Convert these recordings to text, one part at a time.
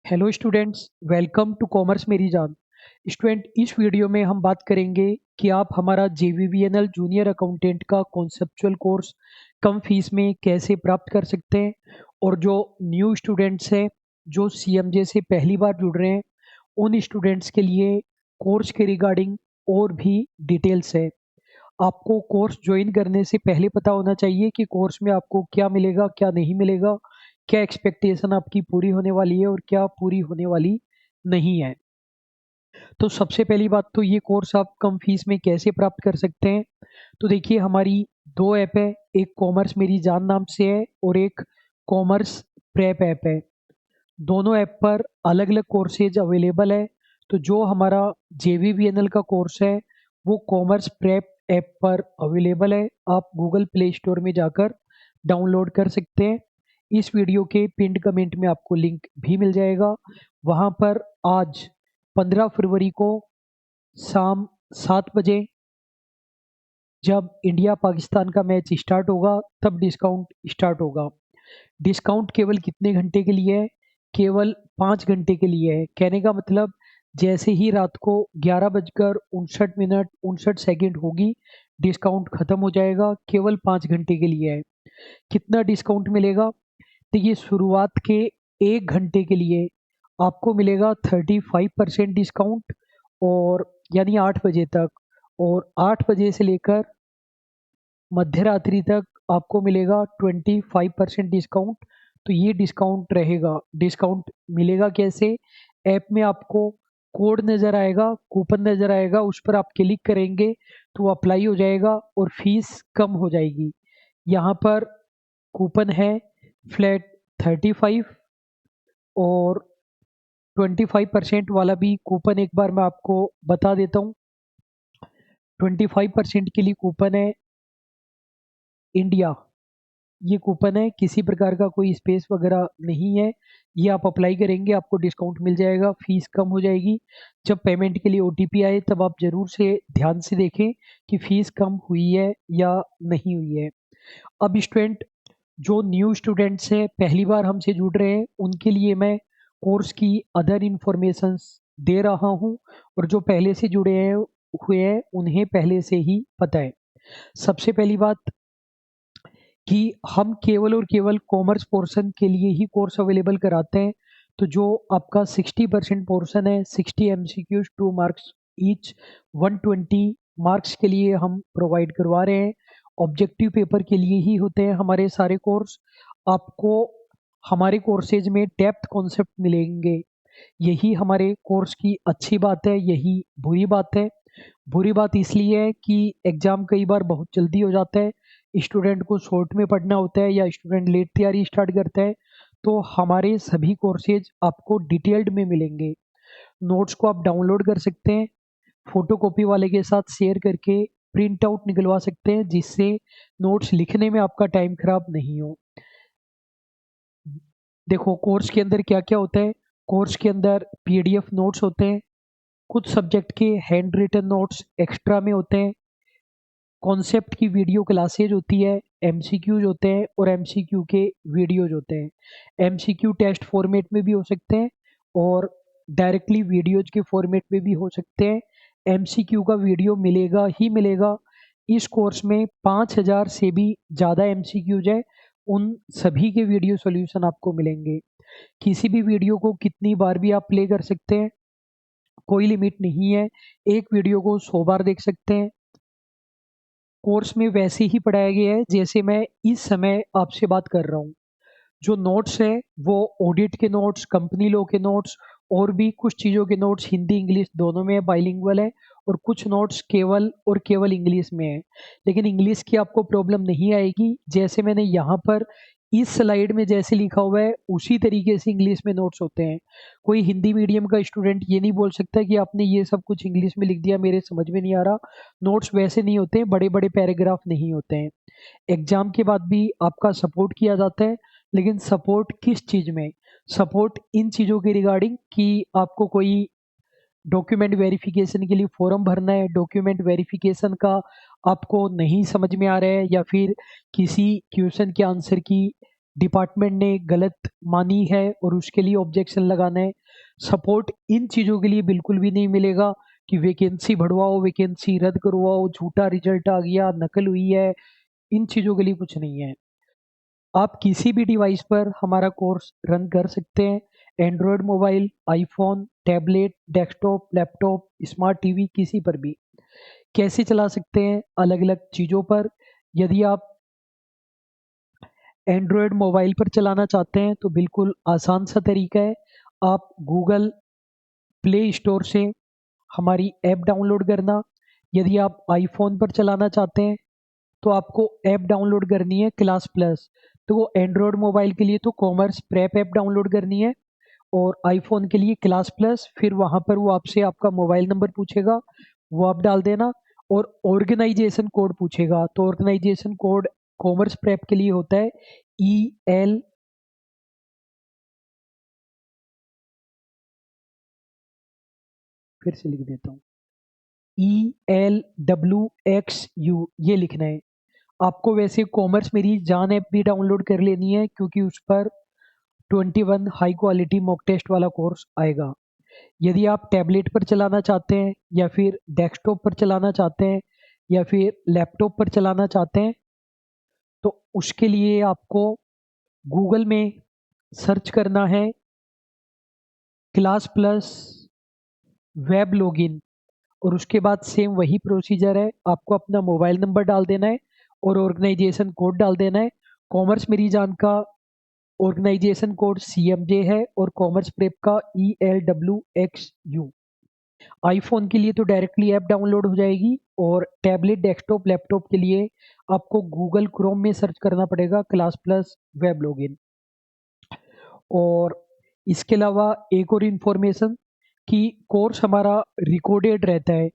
Hello students, welcome to commerce मेरी जान। Student, इस वीडियो में हम बात करेंगे कि आप हमारा JVBNL जूनियर अकाउंटेंट का कॉन्सेप्चुअल कोर्स कम फीस में कैसे प्राप्त कर सकते हैं। और जो न्यू स्टूडेंट्स हैं जो CMJ से पहली बार जुड़ रहे हैं, उन स्टूडेंट्स के लिए कोर्स के रिगार्डिंग और भी डिटेल्स है। आपको कोर्स ज्वाइन करने से पहले पता होना चाहिए कि कोर्स में आपको क्या मिलेगा, क्या नहीं मिलेगा, क्या एक्सपेक्टेशन आपकी पूरी होने वाली है और क्या पूरी होने वाली नहीं है। तो सबसे पहली बात तो ये कोर्स आप कम फीस में कैसे प्राप्त कर सकते हैं। तो देखिए, हमारी दो ऐप है, एक कॉमर्स मेरी जान नाम से है और एक कॉमर्स प्रेप ऐप है। दोनों ऐप पर अलग अलग कोर्सेज अवेलेबल है। तो जो हमारा JVBNL का कोर्स है वो कॉमर्स प्रेप ऐप पर अवेलेबल है। आप गूगल प्ले स्टोर में जाकर डाउनलोड कर सकते हैं। इस वीडियो के पिंड कमेंट में आपको लिंक भी मिल जाएगा। वहाँ पर आज 15 फरवरी को शाम 7 बजे जब इंडिया पाकिस्तान का मैच स्टार्ट होगा तब डिस्काउंट स्टार्ट होगा। डिस्काउंट केवल कितने घंटे के लिए है? केवल 5 घंटे के लिए है। कहने का मतलब, जैसे ही रात को 11:59 होगी, डिस्काउंट खत्म हो जाएगा। केवल 5 घंटे के लिए है। कितना डिस्काउंट मिलेगा? तो ये शुरुआत के 1 घंटे के लिए आपको मिलेगा 35% डिस्काउंट, और यानी 8 बजे तक। और 8 बजे से लेकर मध्य रात्रि तक आपको मिलेगा 25% डिस्काउंट। तो ये डिस्काउंट रहेगा। डिस्काउंट मिलेगा कैसे? ऐप में आपको कोड नज़र आएगा, कूपन नज़र आएगा, उस पर आप क्लिक करेंगे तो वो अप्लाई हो जाएगा और फीस कम हो जाएगी। यहाँ पर कूपन है फ्लैट 35, और 25% वाला भी कूपन एक बार मैं आपको बता देता हूँ। 25% के लिए कूपन है इंडिया। ये कूपन है, किसी प्रकार का कोई स्पेस वगैरह नहीं है। ये आप अप्लाई करेंगे, आपको डिस्काउंट मिल जाएगा, फीस कम हो जाएगी। जब पेमेंट के लिए OTP आए तब आप ज़रूर से ध्यान से देखें कि फ़ीस कम हुई है या नहीं हुई है। अब स्टूडेंट, जो न्यू स्टूडेंट्स हैं, पहली बार हमसे जुड़ रहे हैं, उनके लिए मैं कोर्स की अदर इन्फॉर्मेशंस दे रहा हूँ। और जो पहले से जुड़े हैं हुए हैं उन्हें पहले से ही पता है। सबसे पहली बात कि हम केवल और केवल कॉमर्स पोर्शन के लिए ही कोर्स अवेलेबल कराते हैं। तो जो आपका 60% पोर्शन है, 60 MCQs 2 मार्क्स ईच, 120 मार्क्स के लिए हम प्रोवाइड करवा रहे हैं। ऑब्जेक्टिव पेपर के लिए ही होते हैं हमारे सारे कोर्स। आपको हमारे कोर्सेज में डेप्थ कॉन्सेप्ट मिलेंगे। यही हमारे कोर्स की अच्छी बात है, यही बुरी बात है। बुरी बात इसलिए है कि एग्ज़ाम कई बार बहुत जल्दी हो जाता है, स्टूडेंट को शॉर्ट में पढ़ना होता है या स्टूडेंट लेट तैयारी स्टार्ट करता है। तो हमारे सभी कोर्सेज आपको डिटेल्ड में मिलेंगे। नोट्स को आप डाउनलोड कर सकते हैं, फोटोकॉपी वाले के साथ शेयर करके प्रिंट आउट निकलवा सकते हैं, जिससे नोट्स लिखने में आपका टाइम खराब नहीं हो। देखो, कोर्स के अंदर क्या क्या होता है। कोर्स के अंदर PDF नोट्स होते हैं, कुछ सब्जेक्ट के हैंड रिटन नोट्स एक्स्ट्रा में होते हैं, कॉन्सेप्ट की वीडियो क्लासेज होती है, MCQs होते हैं और MCQ के वीडियोज होते हैं। MCQ टेस्ट फॉर्मेट में भी हो सकते हैं और डायरेक्टली वीडियोज के फॉर्मेट में भी हो सकते हैं। MCQ का वीडियो मिलेगा ही मिलेगा। इस कोर्स में 5000 से भी ज़्यादा MCQs है, उन सभी के वीडियो सॉल्यूशन आपको मिलेंगे। किसी भी वीडियो को कितनी बार भी आप प्ले कर सकते हैं, कोई लिमिट नहीं है। एक वीडियो को 100 बार देख सकते हैं। कोर्स में वैसे ही पढ़ाया गया है जैसे मैं इस समय आपसे बात कर रहा हूँ। जो नोट्स है वो ऑडिट के नोट्स, कंपनी लॉ के नोट्स और भी कुछ चीज़ों के नोट्स हिंदी इंग्लिश दोनों में बाइलिंगुअल है, और कुछ नोट्स केवल और केवल इंग्लिश में है। लेकिन इंग्लिश की आपको प्रॉब्लम नहीं आएगी। जैसे मैंने यहाँ पर इस स्लाइड में जैसे लिखा हुआ है उसी तरीके से इंग्लिश में नोट्स होते हैं। कोई हिंदी मीडियम का स्टूडेंट ये नहीं बोल सकता कि आपने ये सब कुछ इंग्लिश में लिख दिया, मेरे समझ में नहीं आ रहा। नोट्स वैसे नहीं होते हैं, बड़े बड़े पैराग्राफ नहीं होते हैं। एग्जाम के बाद भी आपका सपोर्ट किया जाता है, लेकिन सपोर्ट किस चीज़ में? सपोर्ट इन चीज़ों के रिगार्डिंग कि आपको कोई डॉक्यूमेंट वेरिफिकेशन के लिए फॉर्म भरना है, डॉक्यूमेंट वेरिफिकेशन का आपको नहीं समझ में आ रहा है, या फिर किसी क्वेश्चन के आंसर की डिपार्टमेंट ने गलत मानी है और उसके लिए ऑब्जेक्शन लगाना है। सपोर्ट इन चीज़ों के लिए बिल्कुल भी नहीं मिलेगा कि वैकेंसी बढ़वाओ, वैकेंसी रद्द करवाओ, झूठा रिजल्ट आ गया, नकल हुई है, इन चीज़ों के लिए कुछ नहीं है। आप किसी भी डिवाइस पर हमारा कोर्स रन कर सकते हैं। Android mobile, iPhone, tablet, desktop, laptop, smart TV, किसी पर भी। कैसे चला सकते हैं? अलग अलग चीज़ों पर। यदि आप एंड्रॉयड मोबाइल पर चलाना चाहते हैं तो बिल्कुल आसान सा तरीका है। आप गूगल प्ले स्टोर से हमारी ऐप डाउनलोड करना। यदि आप आईफोन पर चलाना चाहते हैं तो आपको ऐप डाउनलोड करनी है क्लास प्लस। तो वो एंड्रॉयड मोबाइल के लिए तो कॉमर्स प्रेप ऐप डाउनलोड करनी है, और आईफोन के लिए क्लास प्लस। फिर वहाँ पर वो आपसे आपका मोबाइल नंबर पूछेगा, वो आप डाल देना, और ऑर्गेनाइजेशन कोड पूछेगा। तो ऑर्गेनाइजेशन कोड कॉमर्स प्रेप के लिए होता है EL, फिर से लिख देता हूँ, ELWXU, ये लिखना है आपको। वैसे कॉमर्स मेरी जान ऐप भी डाउनलोड कर लेनी है, क्योंकि उस पर 21 हाई क्वालिटी मॉक टेस्ट वाला कोर्स आएगा। यदि आप टैबलेट पर चलाना चाहते हैं, या फिर डेस्कटॉप पर चलाना चाहते हैं, या फिर लैपटॉप पर चलाना चाहते हैं, तो उसके लिए आपको गूगल में सर्च करना है क्लास प्लस वेब लॉगिन, और उसके बाद सेम वही प्रोसीजर है। आपको अपना मोबाइल नंबर डाल देना है और ऑर्गेनाइजेशन कोड डाल देना है। कॉमर्स मेरी जान का ऑर्गेनाइजेशन कोड CMJ है, और कॉमर्स प्रेप का ELWXU। आईफोन के लिए तो डायरेक्टली ऐप डाउनलोड हो जाएगी, और टैबलेट, डेस्कटॉप, लैपटॉप के लिए आपको गूगल क्रोम में सर्च करना पड़ेगा क्लास प्लस वेब लॉगिन। और इसके अलावा एक और इन्फॉर्मेशन कि कोर्स हमारा रिकॉर्डेड रहता है।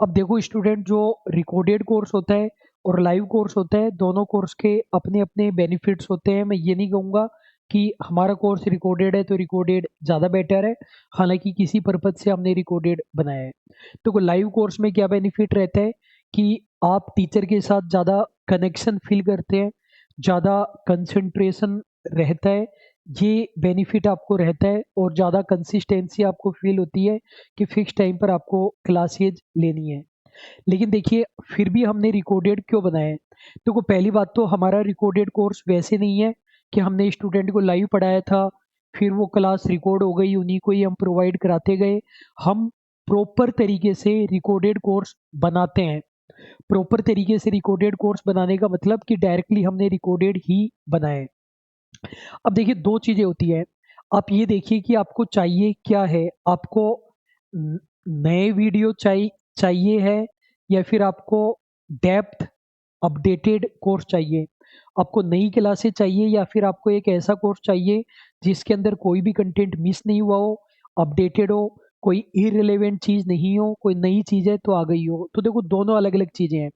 अब देखो स्टूडेंट, जो रिकॉर्डेड कोर्स होता है और लाइव कोर्स होता है, दोनों कोर्स के अपने अपने बेनिफिट्स होते हैं। मैं ये नहीं कहूँगा कि हमारा कोर्स रिकॉर्डेड है तो रिकॉर्डेड ज़्यादा बेटर है, हालांकि किसी पर्पज से हमने रिकॉर्डेड बनाया है। तो लाइव कोर्स में क्या बेनिफिट रहता है कि आप टीचर के साथ ज़्यादा कनेक्शन फील करते हैं, ज़्यादा कंसंट्रेशन रहता है, ये बेनिफिट आपको रहता है, और ज़्यादा कंसिस्टेंसी आपको फील होती है कि फिक्स टाइम पर आपको क्लासेज लेनी है। लेकिन देखिए, फिर भी हमने रिकॉर्डेड क्यों बनाया है? देखो, पहली बात तो हमारा रिकॉर्डेड कोर्स वैसे नहीं है कि हमने स्टूडेंट को लाइव पढ़ाया था, फिर वो क्लास रिकॉर्ड हो गई, उन्हीं को ही हम प्रोवाइड कराते गए। हम प्रॉपर तरीके से रिकॉर्डेड कोर्स बनाते हैं। प्रॉपर तरीके से रिकॉर्डेड कोर्स बनाने का मतलब कि डायरेक्टली हमने रिकॉर्डेड ही बनाया है। अब देखिए, दो चीजें होती है। आप ये देखिए कि आपको चाहिए क्या है। आपको न- नए वीडियो चाहिए है, या फिर आपको डेप्थ अपडेटेड कोर्स चाहिए? आपको नई क्लासेस चाहिए, या फिर आपको एक ऐसा कोर्स चाहिए जिसके अंदर कोई भी कंटेंट मिस नहीं हुआ हो, अपडेटेड हो, कोई इररिलेवेंट चीज नहीं हो, कोई नई चीज है तो आ गई हो? तो देखो, दोनों अलग अलग चीजें हैं।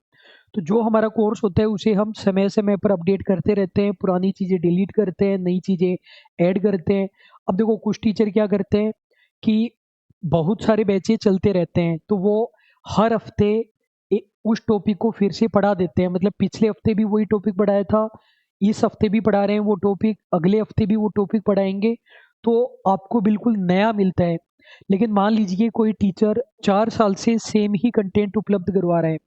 तो जो हमारा कोर्स होता है उसे हम समय समय पर अपडेट करते रहते हैं, पुरानी चीज़ें डिलीट करते हैं, नई चीज़ें ऐड करते हैं। अब देखो, कुछ टीचर क्या करते हैं कि बहुत सारे बैचें चलते रहते हैं, तो वो हर हफ्ते उस टॉपिक को फिर से पढ़ा देते हैं। मतलब पिछले हफ्ते भी वही टॉपिक पढ़ाया था, इस हफ्ते भी पढ़ा रहे हैं वो टॉपिक, अगले हफ्ते भी वो टॉपिक पढ़ाएंगे, तो आपको बिल्कुल नया मिलता है। लेकिन मान लीजिए कोई टीचर 4 साल से सेम ही कंटेंट उपलब्ध करवा रहे हैं,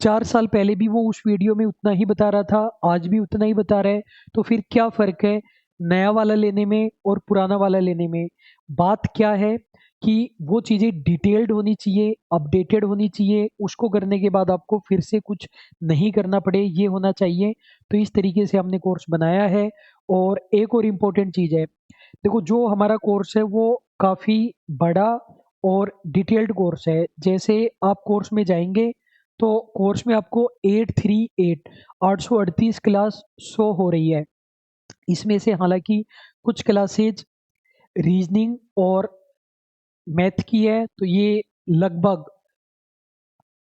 4 साल पहले भी वो उस वीडियो में उतना ही बता रहा था, आज भी उतना ही बता रहा है, तो फिर क्या फर्क है नया वाला लेने में और पुराना वाला लेने में? बात क्या है कि वो चीज़ें डिटेल्ड होनी चाहिए, अपडेटेड होनी चाहिए, उसको करने के बाद आपको फिर से कुछ नहीं करना पड़े, ये होना चाहिए। तो इस तरीके से हमने कोर्स बनाया है। और एक और इम्पोर्टेंट चीज़ है, देखो, जो हमारा कोर्स है वो काफ़ी बड़ा और डिटेल्ड कोर्स है। जैसे आप कोर्स में जाएंगे तो कोर्स में आपको 838 क्लास शो हो रही है। इसमें से हालांकि कुछ क्लासेज रीजनिंग और मैथ की है, तो ये लगभग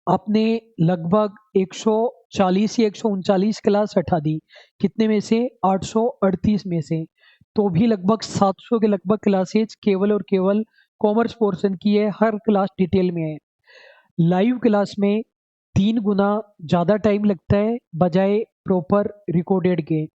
आपने लगभग 140 या 139 क्लास हटा दी। कितने में से? 838 में से। तो भी लगभग 700 के लगभग क्लासेज केवल और केवल कॉमर्स पोर्शन की है, हर क्लास डिटेल में है। लाइव क्लास में 3 गुना ज़्यादा टाइम लगता है बजाय प्रॉपर रिकॉर्डेड के।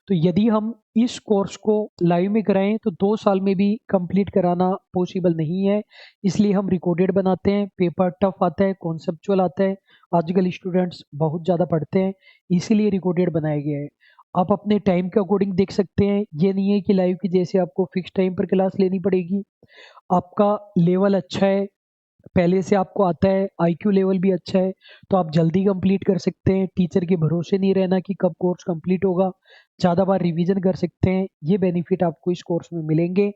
तो यदि हम इस कोर्स को लाइव में कराएं तो 2 साल में भी कंप्लीट कराना पॉसिबल नहीं है, इसलिए हम रिकॉर्डेड बनाते हैं। पेपर टफ आता है, कॉन्सेप्चुअल आता है, आजकल स्टूडेंट्स बहुत ज़्यादा पढ़ते हैं, इसीलिए रिकॉर्डेड बनाया गया है। आप अपने टाइम के अकॉर्डिंग देख सकते हैं, ये नहीं है कि लाइव की जैसे आपको फिक्स टाइम पर क्लास लेनी पड़ेगी। आपका लेवल अच्छा है, पहले से आपको आता है, आईक्यू लेवल भी अच्छा है, तो आप जल्दी कंप्लीट कर सकते हैं। टीचर के भरोसे नहीं रहना कि कब कोर्स कंप्लीट होगा, ज़्यादा बार रिवीजन कर सकते हैं। ये बेनिफिट आपको इस कोर्स में मिलेंगे।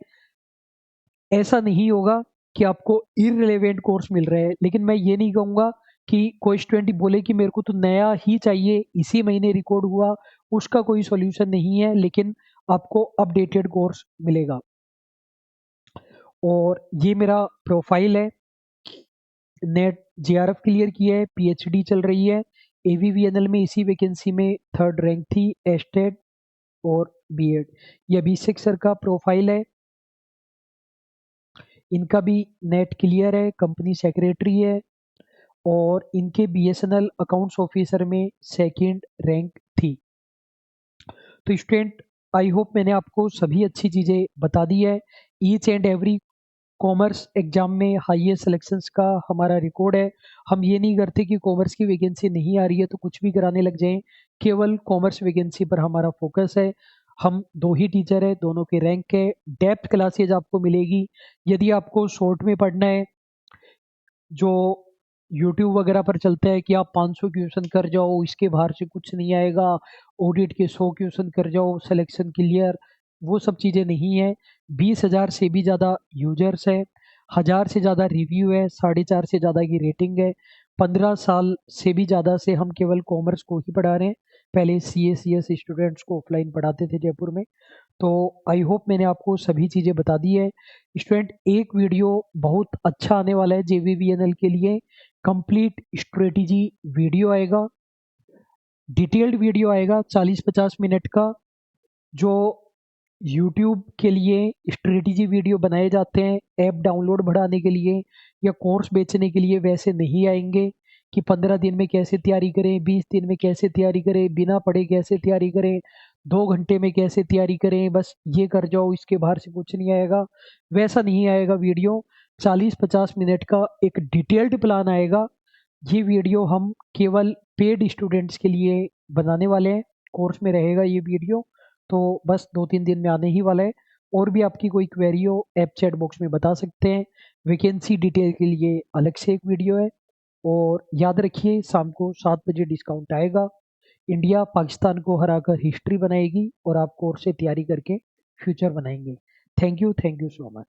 ऐसा नहीं होगा कि आपको इररिलेवेंट कोर्स मिल रहा है, लेकिन मैं ये नहीं कहूँगा कि कोई स्टूडेंट बोले कि मेरे को तो नया ही चाहिए, इसी महीने रिकॉर्ड हुआ, उसका कोई सॉल्यूशन नहीं है, लेकिन आपको अपडेटेड कोर्स मिलेगा। और ये मेरा प्रोफाइल है, नेट जेआरएफ क्लियर किया है, पीएचडी चल रही है, एवीवीएनएल में इसी वैकेंसी में 3rd रैंक थी, एस्टेट और बीएड। ये अभिषेक सर का प्रोफाइल है, इनका भी नेट क्लियर है, कंपनी सेक्रेटरी है और इनके बीएसएनएल अकाउंट्स ऑफिसर में 2nd रैंक थी। तो स्टूडेंट, आई होप मैंने आपको सभी अच्छी चीज़ें बता दी है। Each and every commerce exam में हाईएस्ट सिलेक्शंस का हमारा रिकॉर्ड है। हम ये नहीं करते कि कॉमर्स की वैकेंसी नहीं आ रही है तो कुछ भी कराने लग जाएं, केवल कॉमर्स वैकेंसी पर हमारा फोकस है। हम 2 ही टीचर है, दोनों के रैंक है, डेप्थ क्लासेज आपको मिलेगी। यदि आपको शॉर्ट में पढ़ना है, जो यूट्यूब वगैरह पर चलता है कि आप 500 क्वेश्चन कर जाओ, इसके बाहर से कुछ नहीं आएगा, ऑडिट के 100 क्वेश्चन कर जाओ, सिलेक्शन क्लियर, वो सब चीज़ें नहीं है। 20,000 से भी ज़्यादा यूजर्स है, 1000 से ज़्यादा रिव्यू है, 4.5 से ज़्यादा की रेटिंग है, 15 साल से भी ज़्यादा से हम केवल कॉमर्स को ही पढ़ा रहे हैं। पहले CA CS स्टूडेंट्स को ऑफलाइन पढ़ाते थे जयपुर में। तो आई होप मैंने आपको सभी चीज़ें बता दी है। स्टूडेंट, एक वीडियो बहुत अच्छा आने वाला है JVVNL के लिए, कंप्लीट स्ट्रेटेजी वीडियो आएगा, डिटेल्ड वीडियो आएगा 40-50 मिनट का। जो यूट्यूब के लिए स्ट्रेटेजी वीडियो बनाए जाते हैं ऐप डाउनलोड बढ़ाने के लिए या कोर्स बेचने के लिए, वैसे नहीं आएंगे कि 15 दिन में कैसे तैयारी करें, 20 दिन में कैसे तैयारी करें, बिना पढ़े कैसे तैयारी करें, 2 घंटे में कैसे तैयारी करें, बस ये कर जाओ, इसके बाहर से कुछ नहीं आएगा। वैसा नहीं आएगा वीडियो, 40-50 मिनट का एक डिटेल्ड प्लान आएगा। ये वीडियो हम केवल पेड स्टूडेंट्स के लिए बनाने वाले हैं, कोर्स में रहेगा ये वीडियो, तो बस 2-3 दिन में आने ही वाला है। और भी आपकी कोई क्वेरी हो ऐप चैट बॉक्स में बता सकते हैं। वैकेंसी डिटेल के लिए अलग से एक वीडियो है। और याद रखिए, शाम को 7 बजे डिस्काउंट आएगा। इंडिया पाकिस्तान को हराकर हिस्ट्री बनाएगी और आप कोर्स से तैयारी करके फ्यूचर बनाएंगे। Thank you so much.